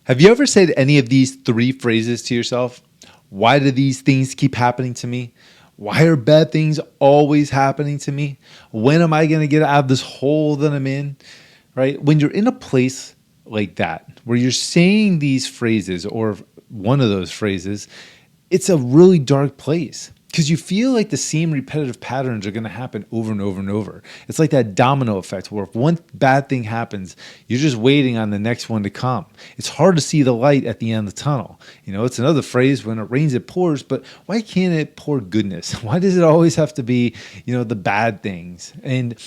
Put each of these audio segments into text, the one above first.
Have you ever said any of these three phrases to yourself? Why do these things keep happening to me? Why are bad things always happening to me? When am I going to get out of this hole that I'm in? Right? When you're in a place like that, where you're saying these phrases or one of those phrases, it's a really dark place because you feel like the same repetitive patterns are going to happen over and over and over. It's like that domino effect where if one bad thing happens, you're just waiting on the next one to come. It's hard to see the light at the end of the tunnel. You know, it's another phrase, when it rains, it pours, but why can't it pour goodness? Why does it always have to be, the bad things? And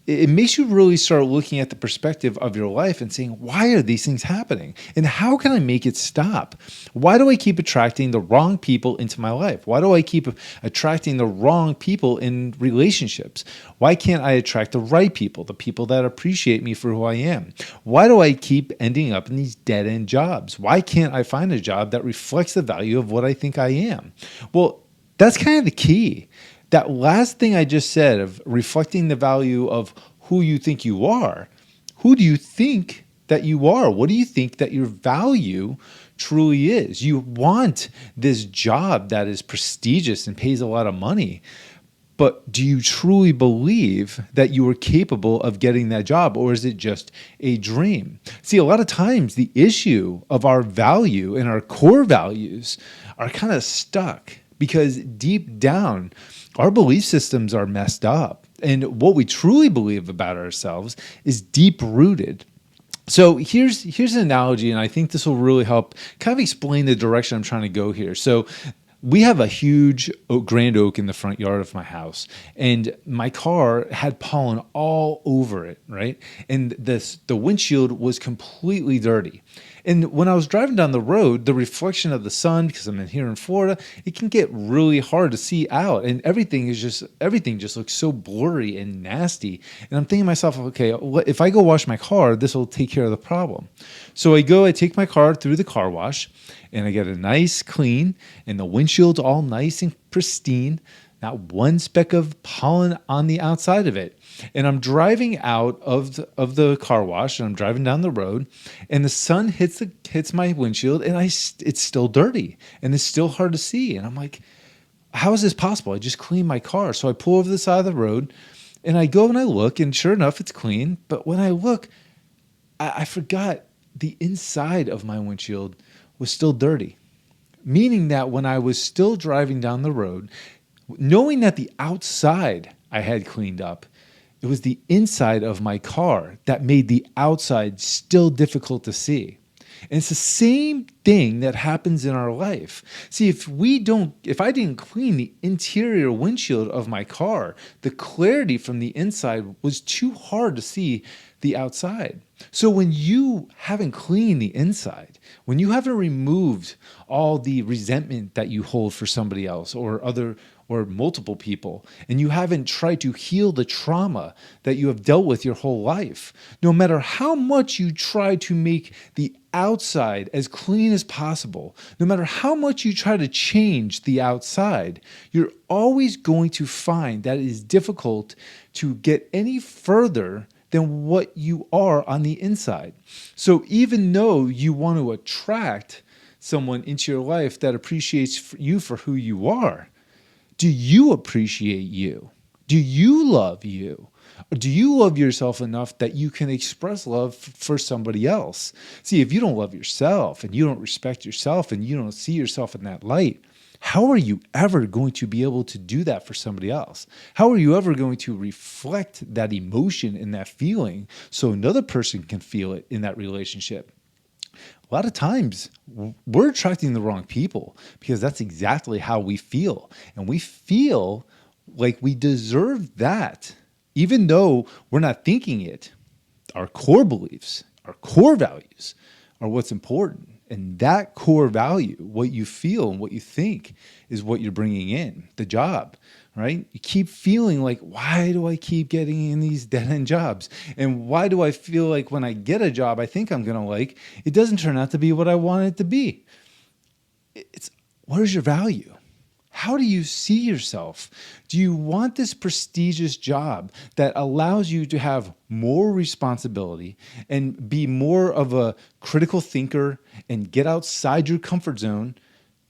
it makes you really start looking at the perspective of your life and saying, why are these things happening? And how can I make it stop? Why do I keep attracting the wrong people into my life? Why do I keep attracting the wrong people in relationships? Why can't I attract the right people, the people that appreciate me for who I am? Why do I keep ending up in these dead-end jobs? Why can't I find a job that reflects the value of what I think I am? Well, that's kind of the key. That last thing I just said of reflecting the value of who you think you are, who do you think that you are? What do you think that your value truly is? You want this job that is prestigious and pays a lot of money, but do you truly believe that you are capable of getting that job, or is it just a dream? See, a lot of times the issue of our value and our core values are kind of stuck because deep down, our belief systems are messed up. And what we truly believe about ourselves is deep rooted. So here's an analogy, and I think this will really help kind of explain the direction I'm trying to go here. So we have a huge grand oak in the front yard of my house, and my car had pollen all over it, right? And the windshield was completely dirty. And when I was driving down the road, the reflection of the sun, because I'm here in Florida, it can get really hard to see out, and everything just looks so blurry and nasty. And I'm thinking to myself, okay, if I go wash my car, this will take care of the problem. So I take my car through the car wash, and I get a nice clean, and the windshield's all nice and pristine, not one speck of pollen on the outside of it. And I'm driving out of the car wash, and I'm driving down the road, and the sun hits my windshield, and it's still dirty, and it's still hard to see. And I'm like, how is this possible? I just cleaned my car. So I pull over the side of the road, and I go and I look, and sure enough, it's clean. But when I look, I forgot the inside of my windshield was still dirty, meaning that when I was still driving down the road, knowing that the outside I had cleaned up, it was the inside of my car that made the outside still difficult to see. And it's the same thing that happens in our life. See, if I didn't clean the interior windshield of my car, the clarity from the inside was too hard to see the outside. So when you haven't cleaned the inside, when you haven't removed all the resentment that you hold for somebody else or multiple people, and you haven't tried to heal the trauma that you have dealt with your whole life, no matter how much you try to make the outside as clean as possible, no matter how much you try to change the outside, you're always going to find that it is difficult to get any further than what you are on the inside. So even though you want to attract someone into your life that appreciates you for who you are, do you appreciate you? Do you love you? Or do you love yourself enough that you can express love for somebody else? See, if you don't love yourself and you don't respect yourself and you don't see yourself in that light, how are you ever going to be able to do that for somebody else? How are you ever going to reflect that emotion and that feeling so another person can feel it in that relationship? A lot of times we're attracting the wrong people because that's exactly how we feel. And we feel like we deserve that, even though we're not thinking it. Our core beliefs, our core values are what's important. And that core value, what you feel and what you think, is what you're bringing in, the job, right? You keep feeling like, why do I keep getting in these dead-end jobs? And why do I feel like when I get a job I think I'm going to like, it doesn't turn out to be what I want it to be? Where's your value? How do you see yourself? Do you want this prestigious job that allows you to have more responsibility and be more of a critical thinker and get outside your comfort zone?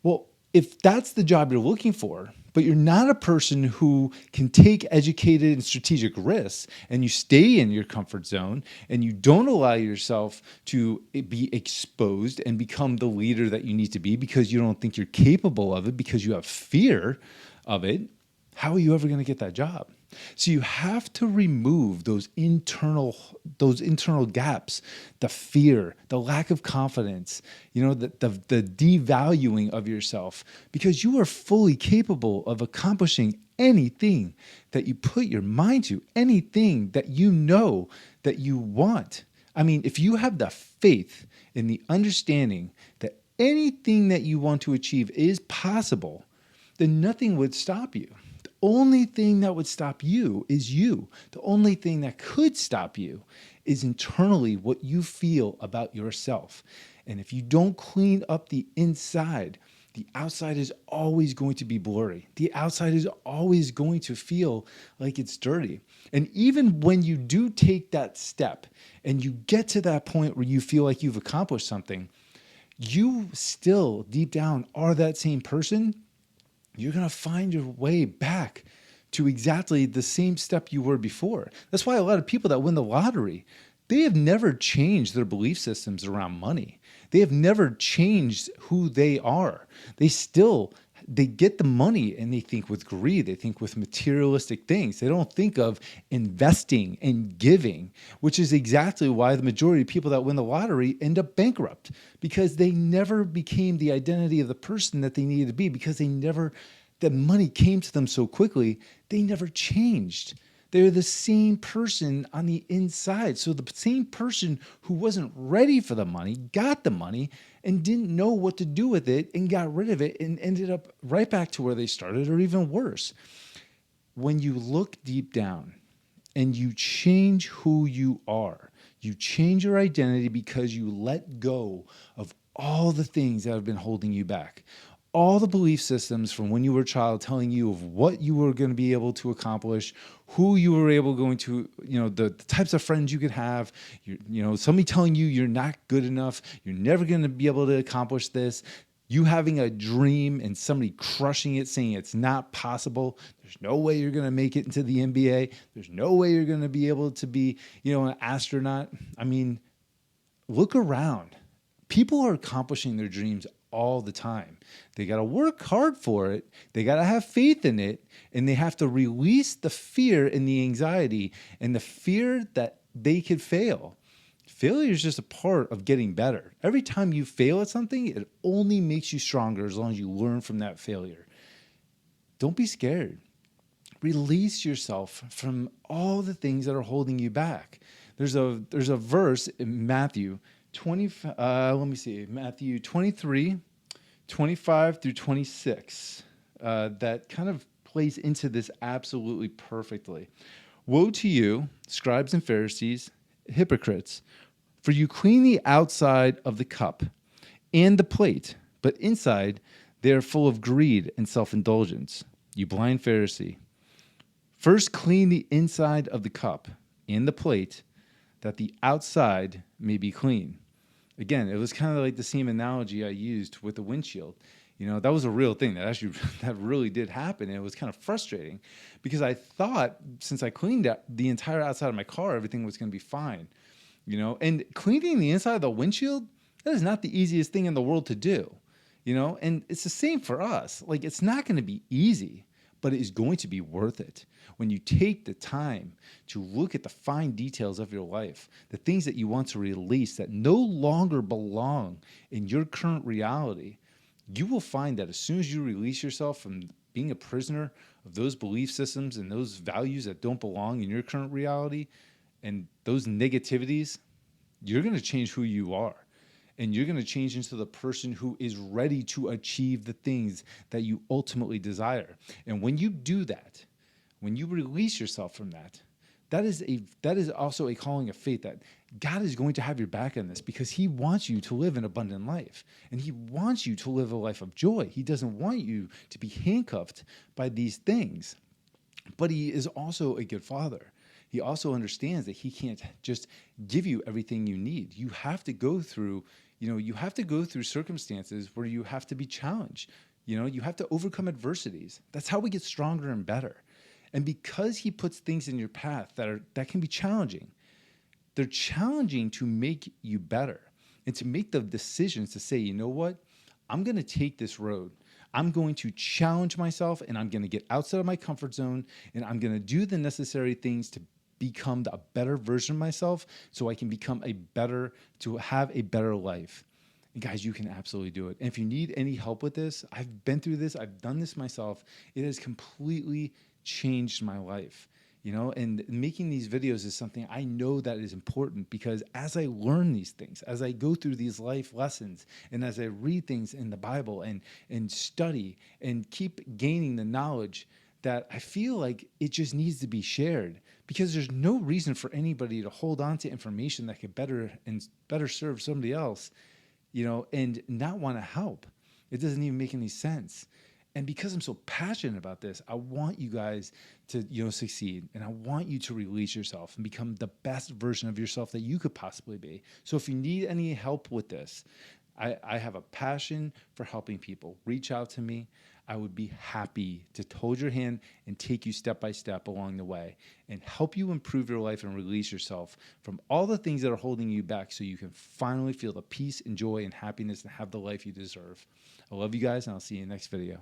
Well, if that's the job you're looking for, but you're not a person who can take educated and strategic risks, and you stay in your comfort zone and you don't allow yourself to be exposed and become the leader that you need to be because you don't think you're capable of it, because you have fear of it, how are you ever going to get that job? So you have to remove those internal gaps, the fear, the lack of confidence, the devaluing of yourself, because you are fully capable of accomplishing anything that you put your mind to, anything that you know that you want. I mean, if you have the faith and the understanding that anything that you want to achieve is possible, then nothing would stop you. The only thing that would stop you is you. The only thing that could stop you is internally what you feel about yourself. And if you don't clean up the inside, the outside is always going to be blurry. The outside is always going to feel like it's dirty. And even when you do take that step and you get to that point where you feel like you've accomplished something, you still deep down are that same person. You're going to find your way back to exactly the same step you were before. That's why a lot of people that win the lottery, they have never changed their belief systems around money. They have never changed who they are. They get the money and they think with greed. They think with materialistic things. They don't think of investing and giving, which is exactly why the majority of people that win the lottery end up bankrupt, because they never became the identity of the person that they needed to be, because the money came to them so quickly, they never changed. They're the same person on the inside. So the same person who wasn't ready for the money got the money and didn't know what to do with it and got rid of it and ended up right back to where they started, or even worse. When you look deep down and you change who you are, you change your identity because you let go of all the things that have been holding you back. All the belief systems from when you were a child telling you of what you were going to be able to accomplish, who you were going to, the types of friends you could have, somebody telling you you're not good enough, you're never going to be able to accomplish this, you having a dream and somebody crushing it, saying it's not possible. There's no way you're going to make it into the NBA. There's no way you're going to be able to be, an astronaut. I mean, look around. People are accomplishing their dreams all the time. They got to work hard for it. They got to have faith in it. And they have to release the fear and the anxiety and the fear that they could fail. Failure is just a part of getting better. Every time you fail at something, it only makes you stronger as long as you learn from that failure. Don't be scared. Release yourself from all the things that are holding you back. There's a verse in Matthew 23, 25 through 26, that kind of plays into this absolutely perfectly. Woe to you, scribes and Pharisees, hypocrites, for you clean the outside of the cup and the plate, but inside they are full of greed and self-indulgence. You blind Pharisee, first clean the inside of the cup and the plate, that the outside may be clean. Again, it was kind of like the same analogy I used with the windshield. That was a real thing that really did happen. And it was kind of frustrating because I thought since I cleaned the entire outside of my car, everything was going to be fine. And cleaning the inside of the windshield, that is not the easiest thing in the world to do. And it's the same for us. Like, it's not going to be easy, but it is going to be worth it. When you take the time to look at the fine details of your life, the things that you want to release that no longer belong in your current reality, you will find that as soon as you release yourself from being a prisoner of those belief systems and those values that don't belong in your current reality and those negativities, you're going to change who you are. And you're going to change into the person who is ready to achieve the things that you ultimately desire. And when you do that, when you release yourself from that, that is also a calling of faith, that God is going to have your back in this, because he wants you to live an abundant life, and he wants you to live a life of joy. He doesn't want you to be handcuffed by these things. But he is also a good father. He also understands that he can't just give you everything you need. You have to go through, you have to go through circumstances where you have to be challenged. You have to overcome adversities. That's how we get stronger and better. And because he puts things in your path that can be challenging, they're challenging to make you better and to make the decisions to say, you know what? I'm going to take this road. I'm going to challenge myself, and I'm going to get outside of my comfort zone, and I'm going to do the necessary things to become a better version of myself, so I can to have a better life. And guys, you can absolutely do it. And if you need any help with this, I've been through this. I've done this myself. It has completely changed my life. And making these videos is something I know that is important, because as I learn these things, as I go through these life lessons, and as I read things in the Bible and study and keep gaining the knowledge, that I feel like it just needs to be shared, because there's no reason for anybody to hold on to information that could better serve somebody else, and not want to help. It doesn't even make any sense. And because I'm so passionate about this, I want you guys to, succeed, and I want you to release yourself and become the best version of yourself that you could possibly be. So if you need any help with this, I have a passion for helping people. Reach out to me. I would be happy to hold your hand and take you step by step along the way and help you improve your life and release yourself from all the things that are holding you back, so you can finally feel the peace and joy and happiness and have the life you deserve. I love you guys, and I'll see you in the next video.